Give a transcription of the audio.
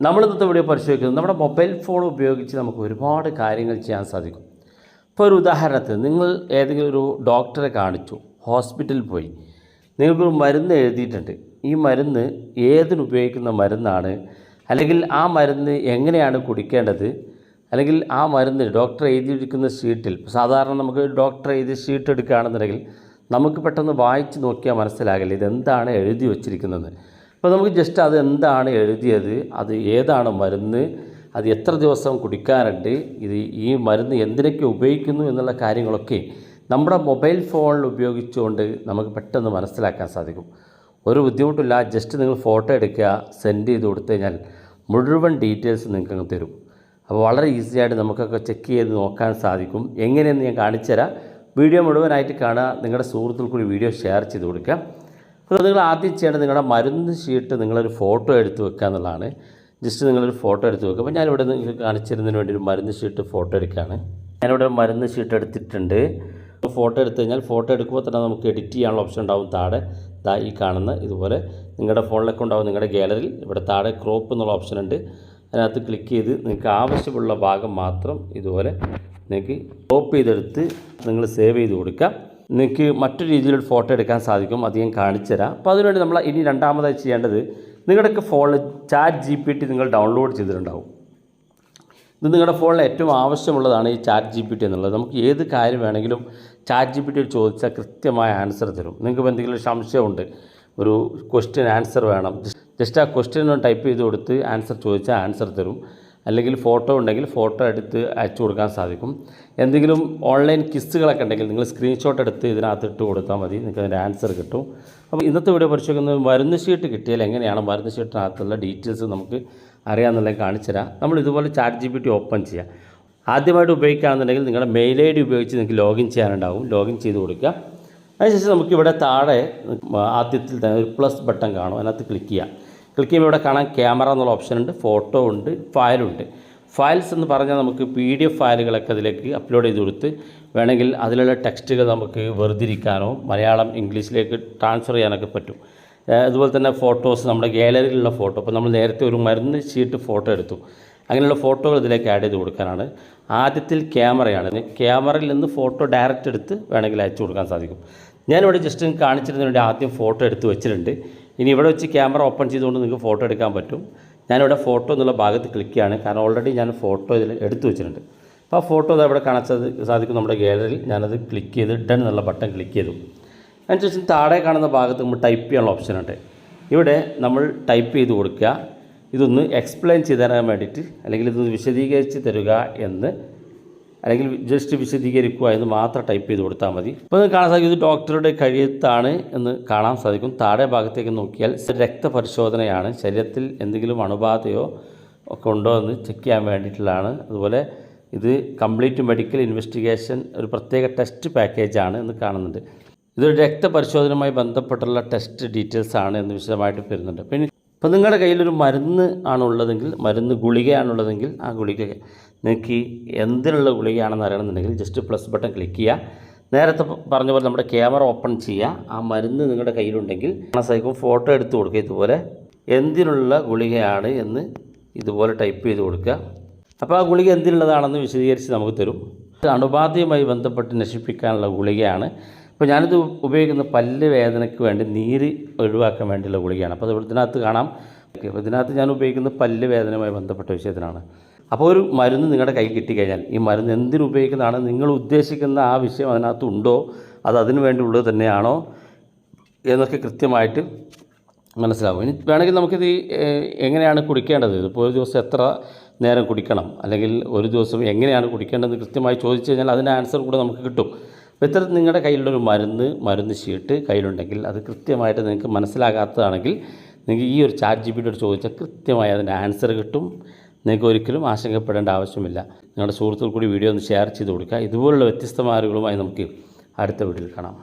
നമ്മൾ ഇന്നത്തെ വീഡിയോ പരിശോധിക്കുന്നത് നമ്മുടെ മൊബൈൽ ഫോൺ ഉപയോഗിച്ച് നമുക്ക് ഒരുപാട് കാര്യങ്ങൾ ചെയ്യാൻ സാധിക്കും. ഇപ്പോൾ ഒരു ഉദാഹരണത്തിന് നിങ്ങൾ ഏതെങ്കിലും ഒരു ഡോക്ടറെ കാണിച്ചു, ഹോസ്പിറ്റലിൽ പോയി, നിങ്ങൾക്കൊരു മരുന്ന് എഴുതിയിട്ടുണ്ട്. ഈ മരുന്ന് ഏതിനുപയോഗിക്കുന്ന മരുന്നാണ്, അല്ലെങ്കിൽ ആ മരുന്ന് എങ്ങനെയാണ് കുടിക്കേണ്ടത്, അല്ലെങ്കിൽ ആ മരുന്ന് ഡോക്ടർ എഴുതിയിരിക്കുന്ന ഷീറ്റിൽ, സാധാരണ നമുക്ക് ഡോക്ടർ എഴുതിയ ഷീറ്റ് എടുക്കുകയാണെന്നുണ്ടെങ്കിൽ നമുക്ക് പെട്ടെന്ന് വായിച്ച് നോക്കിയാൽ മനസ്സിലാകില്ല ഇതെന്താണ് എഴുതി വച്ചിരിക്കുന്നത്. അപ്പോൾ നമുക്ക് ജസ്റ്റ് അത് എന്താണ് എഴുതിയത്, അത് ഏതാണ് മരുന്ന്, അത് എത്ര ദിവസം കുടിക്കാറുണ്ട്, ഈ മരുന്ന് എന്തിനൊക്കെ ഉപയോഗിക്കുന്നു എന്നുള്ള കാര്യങ്ങളൊക്കെ നമ്മുടെ മൊബൈൽ ഫോണിൽ ഉപയോഗിച്ചുകൊണ്ട് നമുക്ക് പെട്ടെന്ന് മനസ്സിലാക്കാൻ സാധിക്കും. ഒരു ബുദ്ധിമുട്ടില്ല. ജസ്റ്റ് നിങ്ങൾ ഫോട്ടോ എടുക്കുക, സെൻഡ് ചെയ്ത് കൊടുത്തു കഴിഞ്ഞാൽ മുഴുവൻ ഡീറ്റെയിൽസ് നിങ്ങൾക്ക് തരും. അപ്പോൾ വളരെ ഈസിയായിട്ട് നമുക്കൊക്കെ ചെക്ക് ചെയ്ത് നോക്കാൻ സാധിക്കും. എങ്ങനെയെന്ന് ഞാൻ കാണിച്ചു തരാം. വീഡിയോ മുഴുവനായിട്ട് കാണുക. നിങ്ങളുടെ സുഹൃത്തുക്കൾ കൂടി വീഡിയോ ഷെയർ ചെയ്ത് കൊടുക്കുക. അപ്പോൾ നിങ്ങൾ ആദ്യം ചെയ്യേണ്ടത് നിങ്ങളുടെ മരുന്ന് ഷീറ്റ് നിങ്ങളൊരു ഫോട്ടോ എടുത്ത് വെക്കുക എന്നുള്ളതാണ്. ജസ്റ്റ് നിങ്ങളൊരു ഫോട്ടോ എടുത്ത് വെക്കുക. അപ്പോൾ ഞാനിവിടെ നിങ്ങൾക്ക് കാണിച്ചിരുന്നതിന് വേണ്ടി ഒരു മരുന്ന് ഷീറ്റ് ഫോട്ടോ എടുക്കുകയാണ്. ഞാനിവിടെ മരുന്ന് ഷീറ്റ് എടുത്തിട്ടുണ്ട്. ഫോട്ടോ എടുത്തു കഴിഞ്ഞാൽ ഫോട്ടോ എടുക്കുമ്പോൾ തന്നെ നമുക്ക് എഡിറ്റ് ചെയ്യാനുള്ള ഓപ്ഷൻ ഉണ്ടാവും താഴെ. ഈ കാണുന്ന ഇതുപോലെ നിങ്ങളുടെ ഫോണിലൊക്കെ ഉണ്ടാവും. നിങ്ങളുടെ ഗാലറിയിൽ ഇവിടെ താഴെ ക്രോപ്പ് എന്നുള്ള ഓപ്ഷൻ ഉണ്ട്. അതിനകത്ത് ക്ലിക്ക് ചെയ്ത് നിങ്ങൾക്ക് ആവശ്യമുള്ള ഭാഗം മാത്രം ഇതുപോലെ നിങ്ങൾക്ക് ക്രോപ്പ് ചെയ്തെടുത്ത് നിങ്ങൾ സേവ് ചെയ്ത് കൊടുക്കുക. നിങ്ങൾക്ക് മറ്റൊരു രീതിയിലൊരു ഫോട്ടോ എടുക്കാൻ സാധിക്കും. അത് ഞാൻ കാണിച്ചു തരാം. അപ്പോൾ അതിനുവേണ്ടി നമ്മൾ ഇനി രണ്ടാമതായി ചെയ്യേണ്ടത്, നിങ്ങളുടെയൊക്കെ ഫോണിൽ ചാറ്റ് GPT നിങ്ങൾ ഡൗൺലോഡ് ചെയ്തിട്ടുണ്ടാവും. ഇത് നിങ്ങളുടെ ഫോണിൽ ഏറ്റവും ആവശ്യമുള്ളതാണ് ഈ ചാറ്റ് GPT എന്നുള്ളത്. നമുക്ക് ഏത് കാര്യം വേണമെങ്കിലും ചാറ്റ് GPT ചോദിച്ചാൽ കൃത്യമായ ആൻസർ തരും. നിങ്ങൾക്ക് എന്തെങ്കിലും സംശയമുണ്ട്, ഒരു ക്വസ്റ്റ്യൻ ആൻസർ വേണം, ജസ്റ്റ് ആ ക്വസ്റ്റ്യൻ ടൈപ്പ് ചെയ്ത് കൊടുത്ത് ആൻസർ ചോദിച്ചാൽ ആൻസർ തരും. അല്ലെങ്കിൽ ഫോട്ടോ ഉണ്ടെങ്കിൽ ഫോട്ടോ എടുത്ത് അയച്ചു കൊടുക്കാൻ സാധിക്കും. എന്തെങ്കിലും ഓൺലൈൻ ക്വിസുകളൊക്കെ ഉണ്ടെങ്കിൽ നിങ്ങൾ സ്ക്രീൻഷോട്ട് എടുത്ത് ഇതിനകത്ത് ഇട്ട് കൊടുത്താൽ മതി, നിങ്ങൾക്ക് അതിൻ്റെ ആൻസർ കിട്ടും. അപ്പോൾ ഇന്നത്തെ വീഡിയോ പരിശോധിക്കുന്നത് മരുന്ന് ഷീറ്റ് കിട്ടിയാൽ എങ്ങനെയാണ് മരുന്ന് ഷീറ്റിനകത്തുള്ള ഡീറ്റെയിൽസ് നമുക്ക് അറിയാമെന്നുള്ളത് കാണിച്ചു തരാം. നമ്മൾ ഇതുപോലെ ചാറ്റ് GPT ഓപ്പൺ ചെയ്യാം. ആദ്യമായിട്ട് ഉപയോഗിക്കുകയാണെന്നുണ്ടെങ്കിൽ നിങ്ങളുടെ മെയിൽ ID ഉപയോഗിച്ച് നിങ്ങൾക്ക് ലോഗിൻ ചെയ്യാനുണ്ടാവും. ലോഗിൻ ചെയ്ത് കൊടുക്കുക. അതിനുശേഷം നമുക്കിവിടെ താഴെ ആദ്യത്തിൽ തന്നെ ഒരു പ്ലസ് ബട്ടൺ കാണും. അതിനകത്ത് ക്ലിക്ക് ചെയ്യാം. ക്ലിക്ക് ചെയ്യുമ്പോൾ ഇവിടെ കാണാൻ ക്യാമറ എന്നുള്ള ഓപ്ഷൻ ഉണ്ട്, ഫോട്ടോ ഉണ്ട്, ഫയലുണ്ട്. ഫയൽസ് എന്ന് പറഞ്ഞാൽ നമുക്ക് PDF ഫയലുകളൊക്കെ അതിലേക്ക് അപ്ലോഡ് ചെയ്ത് കൊടുത്ത് വേണമെങ്കിൽ അതിലുള്ള ടെക്സ്റ്റുകൾ നമുക്ക് വെറുതിരിക്കാനോ മലയാളം ഇംഗ്ലീഷിലേക്ക് ട്രാൻസ്ഫർ ചെയ്യാനൊക്കെ പറ്റും. അതുപോലെ തന്നെ ഫോട്ടോസ്, നമ്മുടെ ഗാലറിയിലുള്ള ഫോട്ടോ, ഇപ്പോൾ നമ്മൾ നേരത്തെ ഒരു മരുന്ന് ഷീറ്റ് ഫോട്ടോ എടുത്തു, അങ്ങനെയുള്ള ഫോട്ടോകൾ ഇതിലേക്ക് ആഡ് ചെയ്ത് കൊടുക്കാനാണ്. ആദ്യത്തിൽ ക്യാമറയാണ്. ക്യാമറയിൽ നിന്ന് ഫോട്ടോ ഡയറക്റ്റ് എടുത്ത് വേണമെങ്കിൽ അയച്ചു കൊടുക്കാൻ സാധിക്കും. ഞാനിവിടെ ജസ്റ്റ് കാണിച്ചിരുന്നതിന് വേണ്ടി ആദ്യം ഫോട്ടോ എടുത്ത് വെച്ചിട്ടുണ്ട്. ഇനി ഇവിടെ വെച്ച് ക്യാമറ ഓപ്പൺ ചെയ്തുകൊണ്ട് നിങ്ങൾക്ക് ഫോട്ടോ എടുക്കാൻ പറ്റും. ഞാനിവിടെ ഫോട്ടോ എന്നുള്ള ഭാഗത്ത് ക്ലിക്ക് ചെയ്യാണ്, കാരണം ഓൾറെഡി ഞാൻ ഫോട്ടോ ഇതിൽ എടുത്തു വെച്ചിട്ടുണ്ട്. അപ്പോൾ ആ ഫോട്ടോ ഇവിടെ കാണാൻ സാധിക്കും നമ്മുടെ ഗാലറിയിൽ. ഞാനത് ക്ലിക്ക് ചെയ്ത് ഡൺ എന്നുള്ള ബട്ടൺ ക്ലിക്ക് ചെയ്തു. അതിനുശേഷം താഴെ കാണുന്ന ഭാഗത്ത് നമ്മൾ ടൈപ്പ് ചെയ്യാനുള്ള ഓപ്ഷൻ ഉണ്ട്. ഇവിടെ നമ്മൾ ടൈപ്പ് ചെയ്ത് കൊടുക്കുക. ഇതൊന്ന് എക്സ്പ്ലെയിൻ ചെയ്ത് തരാൻ വേണ്ടിയിട്ട്, അല്ലെങ്കിൽ ഇതൊന്ന് വിശദീകരിച്ച് തരിക എന്ന്, അല്ലെങ്കിൽ ജസ്റ്റ് വിശദീകരിക്കുക എന്ന് മാത്രം ടൈപ്പ് ചെയ്ത് കൊടുത്താൽ മതി. ഇപ്പോൾ നിങ്ങൾക്ക് കാണാൻ സാധിക്കും ഇത് ഡോക്ടറുടെ കഴുത്താണ് എന്ന് കാണാൻ സാധിക്കും. താഴെ ഭാഗത്തേക്ക് നോക്കിയാൽ രക്തപരിശോധനയാണ്. ശരീരത്തിൽ എന്തെങ്കിലും അണുബാധയോ ഒക്കെ ഉണ്ടോ എന്ന് ചെക്ക് ചെയ്യാൻ വേണ്ടിയിട്ടുള്ളതാണ്. അതുപോലെ ഇത് കംപ്ലീറ്റ് മെഡിക്കൽ ഇൻവെസ്റ്റിഗേഷൻ, ഒരു പ്രത്യേക ടെസ്റ്റ് പാക്കേജാണ് എന്ന് കാണുന്നുണ്ട്. ഇതൊരു രക്തപരിശോധനയുമായി ബന്ധപ്പെട്ടുള്ള ടെസ്റ്റ് ഡീറ്റെയിൽസ് ആണ് എന്ന് വിശദമായിട്ട് വരുന്നുണ്ട്. പിന്നെ ഇപ്പോൾ നിങ്ങളുടെ കയ്യിലൊരു മരുന്ന് ആണുള്ളതെങ്കിൽ, മരുന്ന് ഗുളികയാണുള്ളതെങ്കിൽ, ആ ഗുളിക നിങ്ങൾക്ക് എന്തിനുള്ള ഗുളികയാണെന്ന് അറിയണമെന്നുണ്ടെങ്കിൽ ജസ്റ്റ് പ്ലസ് ബട്ടൺ ക്ലിക്ക് ചെയ്യുക. നേരത്തെ പറഞ്ഞ പോലെ നമ്മുടെ ക്യാമറ ഓപ്പൺ ചെയ്യുക. ആ മരുന്ന് നിങ്ങളുടെ കയ്യിലുണ്ടെങ്കിൽ സൈക്കും ഫോട്ടോ എടുത്ത് കൊടുക്കുക. ഇതുപോലെ എന്തിനുള്ള ഗുളികയാണ് എന്ന് ഇതുപോലെ ടൈപ്പ് ചെയ്ത് കൊടുക്കുക. അപ്പോൾ ആ ഗുളിക എന്തിനുള്ളതാണെന്ന് വിശദീകരിച്ച് നമുക്ക് തരും. അണുബാധയുമായി ബന്ധപ്പെട്ട് നശിപ്പിക്കാനുള്ള ഗുളികയാണ്. ഇപ്പോൾ ഞാനിത് ഉപയോഗിക്കുന്ന പല്ല് വേദനയ്ക്ക് വേണ്ടി നീര് ഒഴിവാക്കാൻ വേണ്ടിയുള്ള ഗുളികയാണ്. അപ്പോൾ അത് ഇതിനകത്ത് കാണാം. ഇതിനകത്ത് ഞാൻ ഉപയോഗിക്കുന്ന പല്ല് വേദനയുമായി ബന്ധപ്പെട്ട വിഷയത്തിനാണ്. അപ്പോൾ ഒരു മരുന്ന് നിങ്ങളുടെ കയ്യിൽ കിട്ടിക്കഴിഞ്ഞാൽ ഈ മരുന്ന് എന്തിനു ഉപയോഗിക്കുന്നതാണ്, നിങ്ങൾ ഉദ്ദേശിക്കുന്ന ആ വിഷയം അതിനകത്ത് ഉണ്ടോ, അത് അതിനു വേണ്ടി ഉള്ളത് തന്നെയാണോ എന്നൊക്കെ കൃത്യമായിട്ട് മനസ്സിലാവും. ഇനി വേണമെങ്കിൽ നമുക്കിത് എങ്ങനെയാണ് കുടിക്കേണ്ടത്, ഇതിപ്പോൾ ഒരു ദിവസം എത്ര നേരം കുടിക്കണം, അല്ലെങ്കിൽ ഒരു ദിവസം എങ്ങനെയാണ് കുടിക്കേണ്ടതെന്ന് കൃത്യമായി ചോദിച്ചു കഴിഞ്ഞാൽ അതിൻ്റെ ആൻസർ കൂടെ നമുക്ക് കിട്ടും. അപ്പോൾ ഇത്തരത്തിൽ നിങ്ങളുടെ കയ്യിലുള്ളൊരു മരുന്ന് ഷീറ്റ് കയ്യിലുണ്ടെങ്കിൽ, അത് കൃത്യമായിട്ട് നിങ്ങൾക്ക് മനസ്സിലാകാത്തതാണെങ്കിൽ നിങ്ങൾക്ക് ഈ ഒരു ചാറ്റ് GPT ചോദിച്ചാൽ കൃത്യമായി അതിൻ്റെ ആൻസർ കിട്ടും. നിങ്ങൾക്ക് ഒരിക്കലും ആശങ്കപ്പെടേണ്ട ആവശ്യമില്ല. നിങ്ങളുടെ സുഹൃത്തുക്കൾ കൂടി വീഡിയോ ഒന്ന് ഷെയർ ചെയ്ത് കൊടുക്കുക. ഇതുപോലുള്ള വ്യത്യസ്തമായ അറിവുകളുമായി നമുക്ക് അടുത്ത വീഡിയോയിൽ കാണാം.